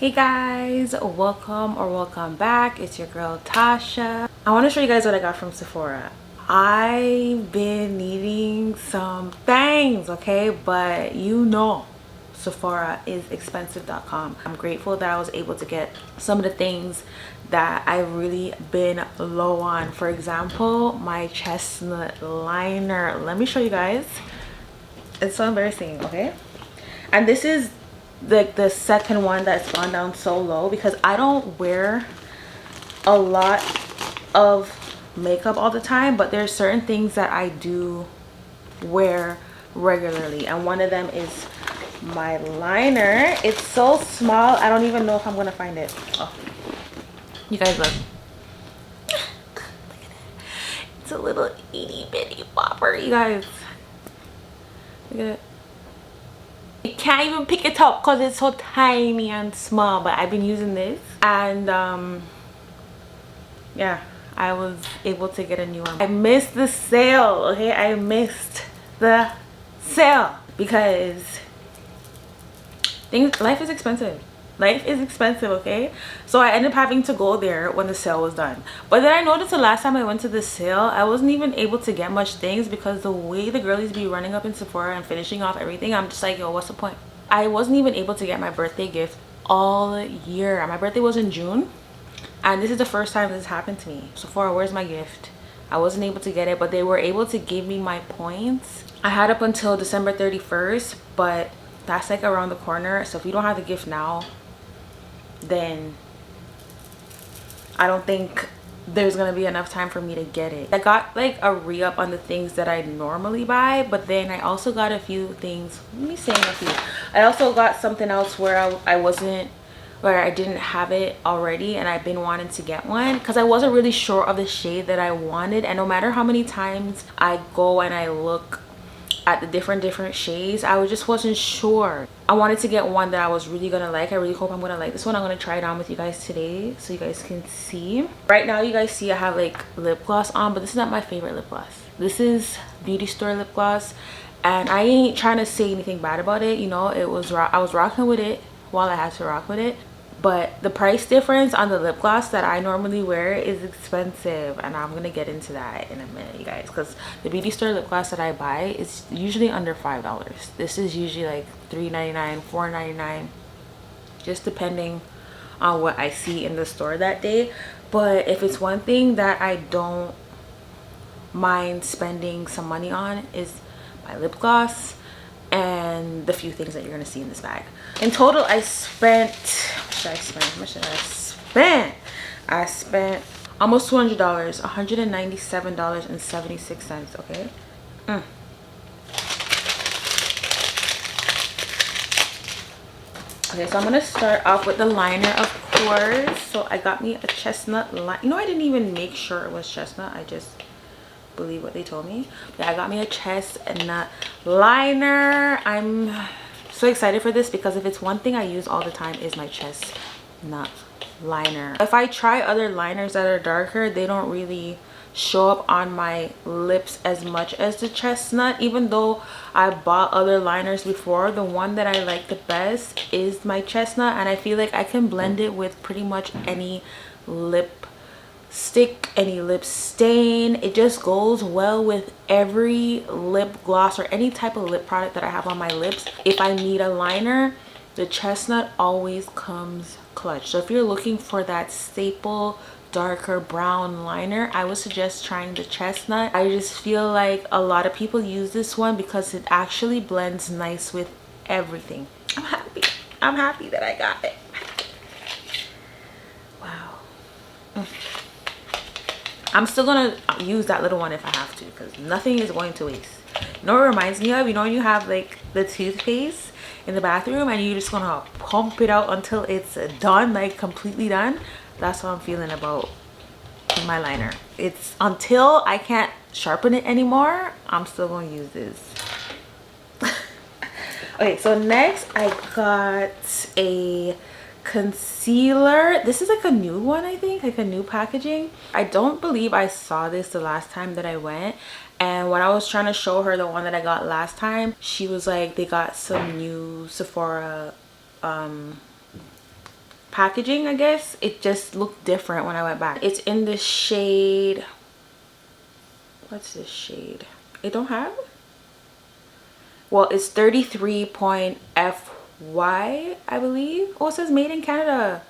Hey guys, welcome or welcome back. It's your girl Tasha. I want to show you guys what I got from Sephora. I've been needing some things, okay, but you know Sephora is expensive.com. I'm grateful that I was able to get some of the things that I've really been low on. For example, my chestnut liner. Let me show you guys. It's so embarrassing, okay? And this is like the second one that's gone down so low because I don't wear a lot of makeup all the time, but there's certain things that I do wear regularly, and one of them is my liner. It's so small, I don't even know if I'm gonna find it. Oh, you guys look. Look at that. It's a little itty bitty bopper, you guys. Look at it. I can't even pick it up because it's so tiny and small, but I've been using this, and yeah, I was able to get a new one. I missed the sale, okay? I missed the sale because life is expensive. Life is expensive, okay? So I ended up having to go there when the sale was done. But then I noticed the last time I went to the sale, I wasn't even able to get much things because the way the girlies be running up in Sephora and finishing off everything, I'm just like, yo, what's the point? I wasn't even able to get my birthday gift all year. My birthday was in June, and this is the first time this happened to me. Sephora, where's my gift? I wasn't able to get it, but they were able to give me my points. I had up until December 31st, but that's like around the corner. So if you don't have the gift now, then I don't think there's gonna be enough time for me to get it. I got like a re-up on the things that I normally buy, but then I also got a few things. Let me say a few. I also got something else where I didn't have it already, and I've been wanting to get one because I wasn't really sure of the shade that I wanted. And no matter how many times I go and I look at the different shades, I just wasn't sure. I wanted to get one that I was really gonna like. I really hope I'm gonna like this one. I'm gonna try it on with you guys today so you guys can see. Right now you guys see I have like lip gloss on, but this is not my favorite lip gloss. This is Beauty Store lip gloss, and I ain't trying to say anything bad about it, you know. I was rocking with it while I had to rock with it, but the price difference on the lip gloss that I normally wear is expensive, and I'm gonna get into that in a minute, you guys, because the Beauty Store lip gloss that I buy is usually under $5. This is usually like $3.99, $4.99, just depending on what I see in the store that day. But if it's one thing that I don't mind spending some money on, is my lip gloss and the few things that you're gonna see in this bag. In total, I spent, how much did I spend? I spent almost $200, $197.76, okay? Okay, so I'm gonna start off with the liner, of course. So I got me a chestnut line. You know, I didn't even make sure it was chestnut. I just believe what they told me. Yeah, I got me a chestnut liner. I'm so excited for this because if it's one thing I use all the time is my chestnut liner. If I try other liners that are darker, they don't really show up on my lips as much as the chestnut. Even though I bought other liners before, the one that I like the best is my chestnut, and I feel like I can blend it with pretty much any lip stick, any lip stain. It just goes well with every lip gloss or any type of lip product that I have on my lips. If I need a liner, the chestnut always comes clutch. So if you're looking for that staple darker brown liner, I would suggest trying the chestnut. I just feel like a lot of people use this one because it actually blends nice with everything. I'm happy that I got it. Wow. I'm still gonna use that little one if I have to, because nothing is going to waste. You know what it reminds me of? You know when you have like the toothpaste in the bathroom and you're just gonna pump it out until it's done, like completely done? That's what I'm feeling about my liner. It's until I can't sharpen it anymore, I'm still gonna use this. Okay, so next I got a concealer. This is like a new one, I think, like a new packaging. I don't believe I saw this the last time that I went, and when I was trying to show her the one that I got last time, she was like, they got some new Sephora packaging, I guess. It just looked different when I went back. It's in the shade, what's this shade? It don't have, well, it's 33.FY, I believe. Oh, it says made in Canada,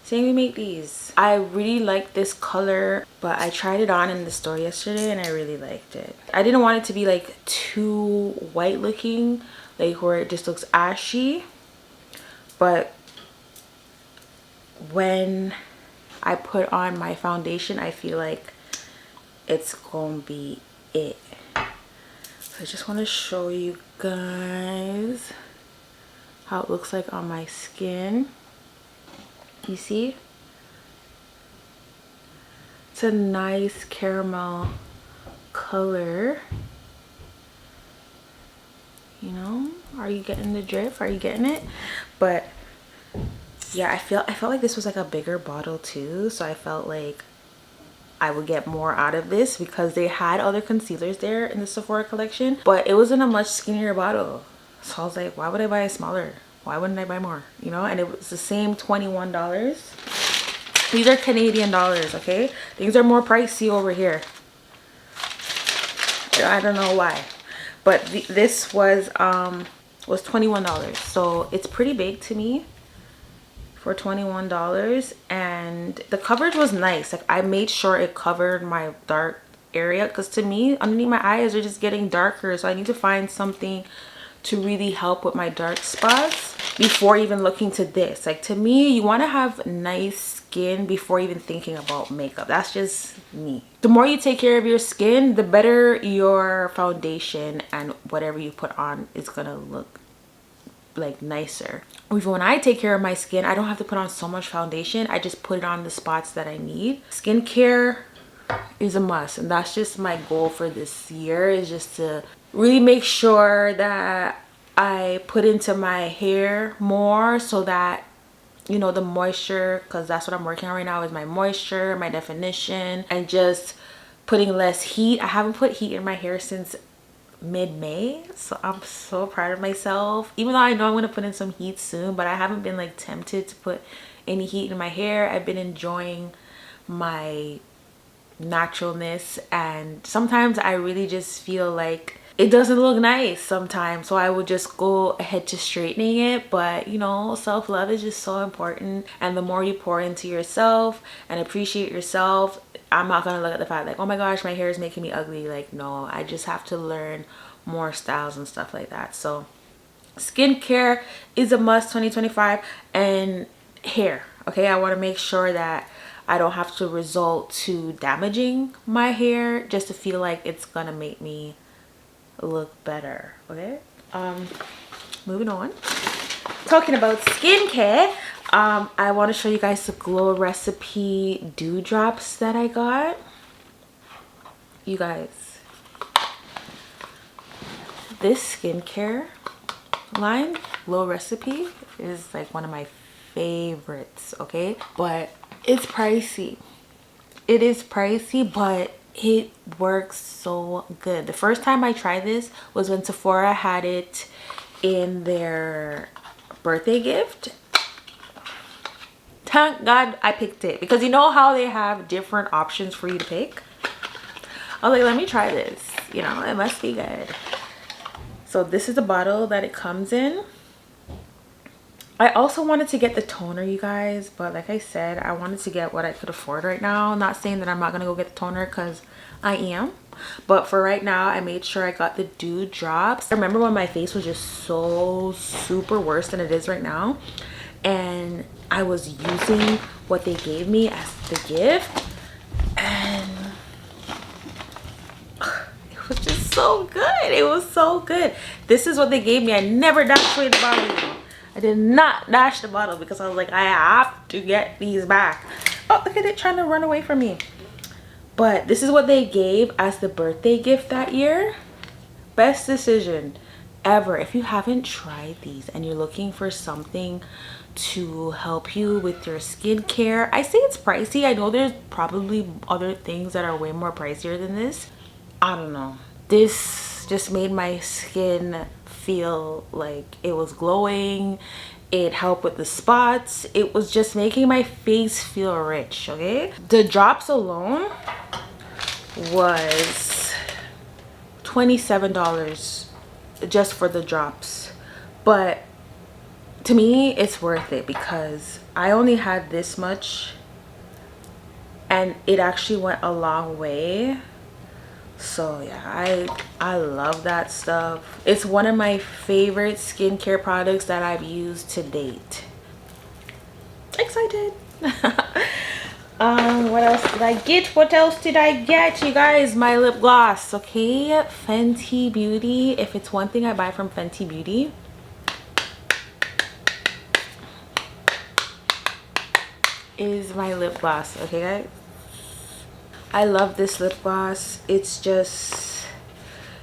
saying we make these. I really like this color, but I tried it on in the store yesterday and I really liked it. I didn't want it to be like too white looking, like where it just looks ashy, but when I put on my foundation, I feel like it's gonna be it. So I just want to show you guys how it looks like on my skin. You see? It's a nice caramel color. You know, are you getting the drift? Are you getting it? But yeah, I felt like this was like a bigger bottle too, so I felt like I would get more out of this because they had other concealers there in the Sephora collection, but it was in a much skinnier bottle. So I was like, why would I buy a smaller? Why wouldn't I buy more? You know, and it was the same $21. These are Canadian dollars, okay? Things are more pricey over here. I don't know why, but this was $21, so it's pretty big to me for $21. And the coverage was nice. Like, I made sure it covered my dark area, because to me underneath my eyes are just getting darker, so I need to find something to really help with my dark spots before even looking to this. Like, to me, you want to have nice skin before even thinking about makeup. That's just me. The more you take care of your skin, the better your foundation and whatever you put on is gonna look like nicer. Even when I take care of my skin, I don't have to put on so much foundation. I just put it on the spots that I need. Skincare is a must, and that's just my goal for this year, is just to really make sure that I put into my hair more, so that, you know, the moisture, because that's what I'm working on right now, is my moisture, my definition, and just putting less heat. I haven't put heat in my hair since mid-May, so I'm so proud of myself, even though I know I'm going to put in some heat soon, but I haven't been like tempted to put any heat in my hair. I've been enjoying my naturalness, and sometimes I really just feel like it doesn't look nice sometimes, so I would just go ahead to straightening it. But you know, self-love is just so important, and the more you pour into yourself and appreciate yourself, I'm not gonna look at the fact like, oh my gosh, my hair is making me ugly. Like, no, I just have to learn more styles and stuff like that. So skincare is a must 2025, and hair, okay? I want to make sure that I don't have to resort to damaging my hair just to feel like it's gonna make me look better, okay? Moving on, talking about skincare, I want to show you guys the Glow Recipe dewdrops that I got. You guys, this skincare line, Glow Recipe, is like one of my favorites, okay? But it's pricey. It is pricey, but it works so good. The first time I tried this was when Sephora had it in their birthday gift. Thank God I picked it, because you know how they have different options for you to pick. I was like, let me try this, you know, it must be good. So this is the bottle that it comes in. I also wanted to get the toner, you guys, but like I said, I wanted to get what I could afford right now. I'm not saying that I'm not gonna go get the toner, because I am, but for right now I made sure I got the dewdrops. I remember when my face was just so super worse than it is right now, and I was using what they gave me as the gift, and it was just so good. It was so good. This is what they gave me. I never dashed away the bottle, you know. I did not dash the bottle because I was like, I have to get these back. Oh, look at it trying to run away from me. But this is what they gave as the birthday gift that year. Best decision ever. If you haven't tried these and you're looking for something to help you with your skincare, I say it's pricey. I know there's probably other things that are way more pricier than this. I don't know. This just made my skin feel like it was glowing, It helped with the spots. It was just making my face feel rich, okay? The drops alone was $27 just for the drops. But to me, it's worth it because I only had this much and it actually went a long way. So yeah, I love that stuff. It's one of my favorite skincare products that I've used to date. Excited. What else did I get? What else did I get, you guys? My lip gloss. Okay, Fenty Beauty. If it's one thing I buy from Fenty Beauty, is my lip gloss. Okay guys, I love this lip gloss. It's just,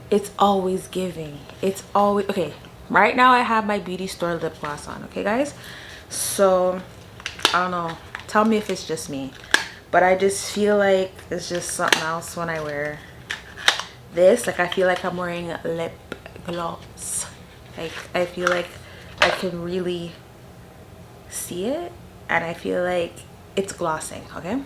it's always giving. It's always okay. Right now I have my beauty store lip gloss on, okay guys? So I don't know, tell me if it's just me, but I just feel like it's just something else when I wear this. Like I feel like I'm wearing lip gloss. Like I feel like I can really see it and I feel like it's glossing. Okay,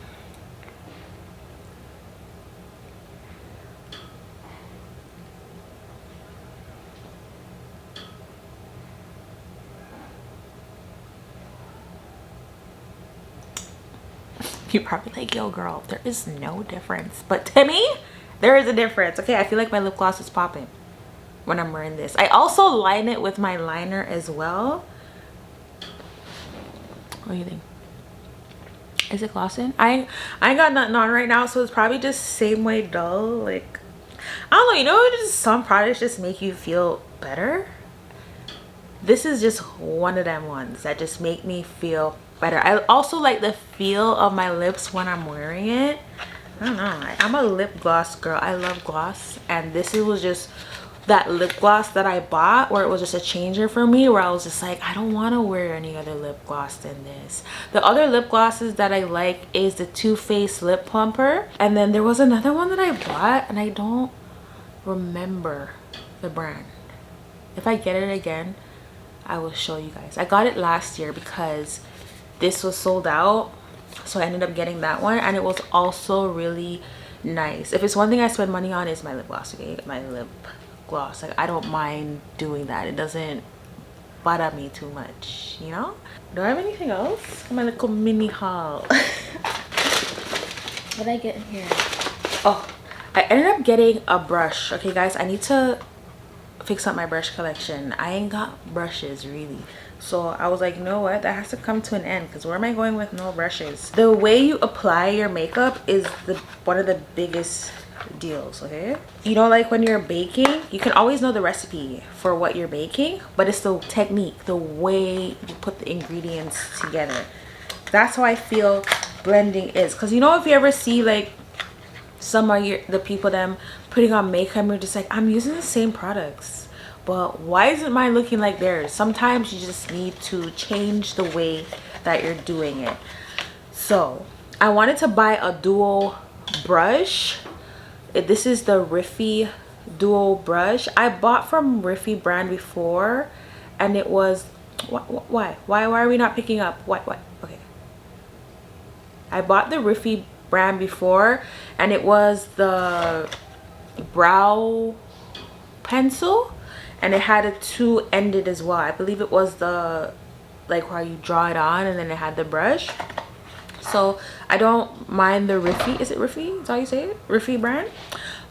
you're probably like, yo girl, there is no difference, but to me there is a difference. Okay, I feel like my lip gloss is popping when I'm wearing this. I also line it with my liner as well. What do you think? Is it glossing? I ain't got nothing on right now, so it's probably just same way dull. Like I don't know, you know, just some products just make you feel better. This is just one of them ones that just make me feel better. I also like the feel of my lips when I'm wearing it. I don't know, I'm a lip gloss girl. I love gloss, and this was just that lip gloss that I bought where it was just a changer for me, where I was just like, I don't want to wear any other lip gloss than this. The other lip glosses that I like is the Too Faced Lip Plumper, and then there was another one that I bought and I don't remember the brand. If I get it again, I will show you guys. I got it last year because this was sold out, so I ended up getting that one, and it was also really nice. If it's one thing I spend money on, is my lip gloss. Okay, my lip gloss. Like I don't mind doing that. It doesn't bother me too much, you know. Do I have anything else? My little mini haul. What did I get in here? Oh, I ended up getting a brush. Okay guys, I need to fix up my brush collection. I ain't got brushes really, so I was like, you know what, that has to come to an end, because where am I going with no brushes? The way you apply your makeup is one of the biggest deals. Okay, you know, like when you're baking, you can always know the recipe for what you're baking, but it's the technique, the way you put the ingredients together. That's how I feel blending is. Because you know, if you ever see like some of the people them putting on makeup, you're just like, I'm using the same products, but why isn't mine looking like theirs? Sometimes you just need to change the way that you're doing it. So I wanted to buy a dual brush. This is the Riffy dual brush. I bought from Riffy brand before, and it was why are we not picking up? What? Okay, I bought the Riffy brand before, and it was the brow pencil, and it had a two-ended as well. I believe it was the, like, where you draw it on, and then it had the brush. So I don't mind the Riffy. Is it Riffy? Is that how you say it? Riffy brand.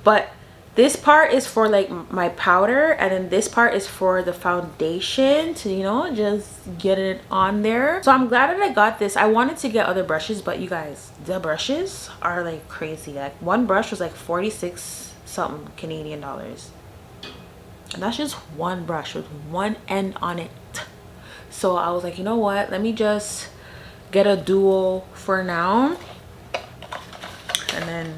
But this part is for like my powder, and then this part is for the foundation to, you know, just get it on there. So I'm glad that I got this. I wanted to get other brushes, but you guys, the brushes are like crazy. Like one brush was like 46 something Canadian dollars, and that's just one brush with one end on it. So I was like, you know what, let me just get a dual for now, and then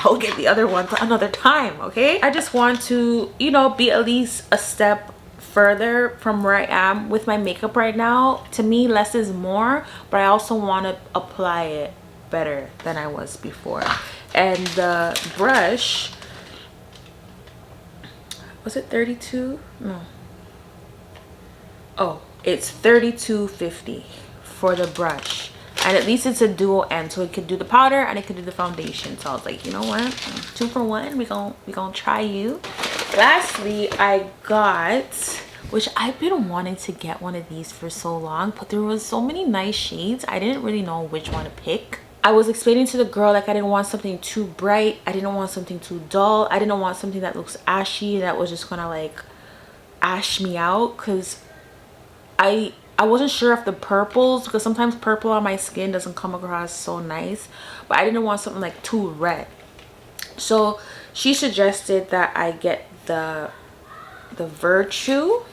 I'll get the other one another time. Okay, I just want to, you know, be at least a step further from where I am with my makeup right now. To me, less is more, but I also want to apply it better than I was before. And the brush, was it 32? No, Oh, it's $32.50 for the brush, and at least it's a dual end, so it could do the powder and it could do the foundation. So I was like, you know what, 2 for 1. We gonna try you. Lastly, I got, which I've been wanting to get one of these for so long, but there was so many nice shades, I didn't really know which one to pick. I was explaining to the girl, like, I didn't want something too bright, I didn't want something too dull, I didn't want something that looks ashy, that was just gonna like ash me out, because I wasn't sure if the purples, because sometimes purple on my skin doesn't come across so nice, but I didn't want something like too red. So she suggested that I get the Virtue,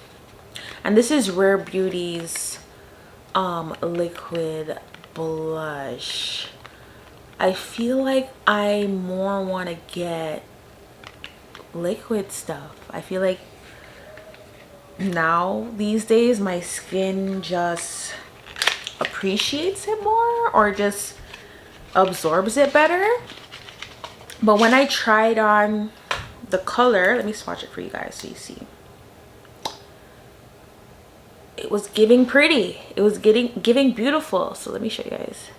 and this is Rare Beauty's liquid blush. I feel like I more want to get liquid stuff. I feel like now these days my skin just appreciates it more, or just absorbs it better. But when I tried on the color, let me swatch it for you guys so you see, it was giving pretty, it was giving beautiful. So let me show you guys.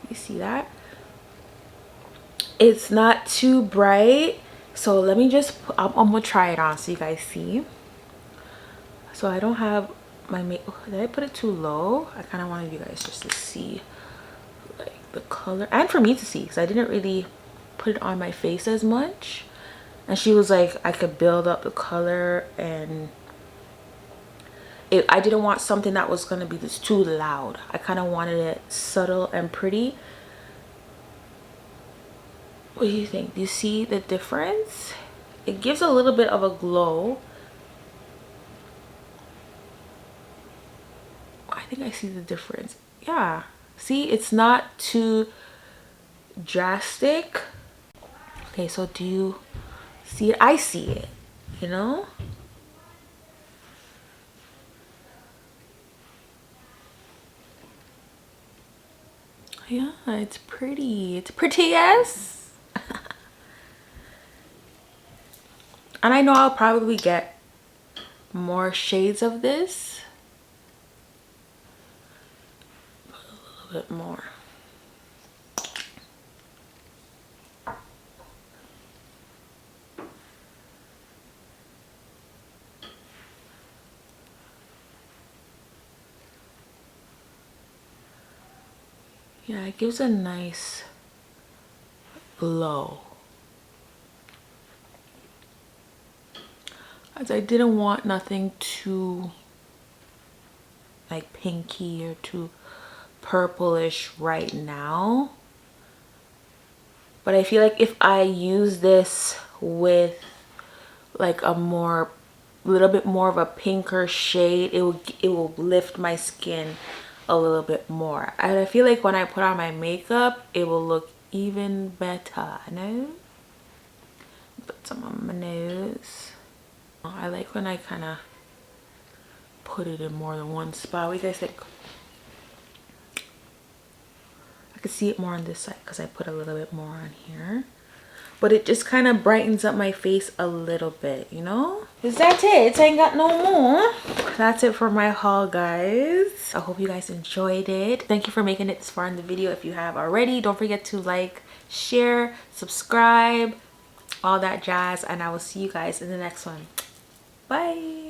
You see that? It's not too bright. So let me just I'm gonna try it on so you guys see. So I don't have my did I put it too low? I kind of wanted you guys just to see like the color, and for me to see, because I didn't really put it on my face as much. And she was like, I could build up the color, and I didn't want something that was going to be just too loud. I kind of wanted it subtle and pretty. What do you think? Do you see the difference? It gives a little bit of a glow. I think I see the difference. Yeah, see, it's not too drastic. Okay, so do you see it? I see it, you know? Yeah, it's pretty. It's pretty, yes. And I know I'll probably get more shades of this. Put a little bit more. Yeah, it gives a nice glow. As I didn't want nothing too like pinky or too purplish right now. But I feel like if I use this with like a little bit more of a pinker shade, it will lift my skin a little bit more. And I feel like when I put on my makeup, it will look even better. No? Put some on my nose. I like when I kind of put it in more than one spot. What do you guys think? I could see it more on this side because I put a little bit more on here. But it just kind of brightens up my face a little bit, you know? Is that it? I ain't got no more. That's it for my haul, guys. I hope you guys enjoyed it. Thank you for making it this far in the video. If you have already, don't forget to like, share, subscribe, all that jazz. And I will see you guys in the next one. Bye.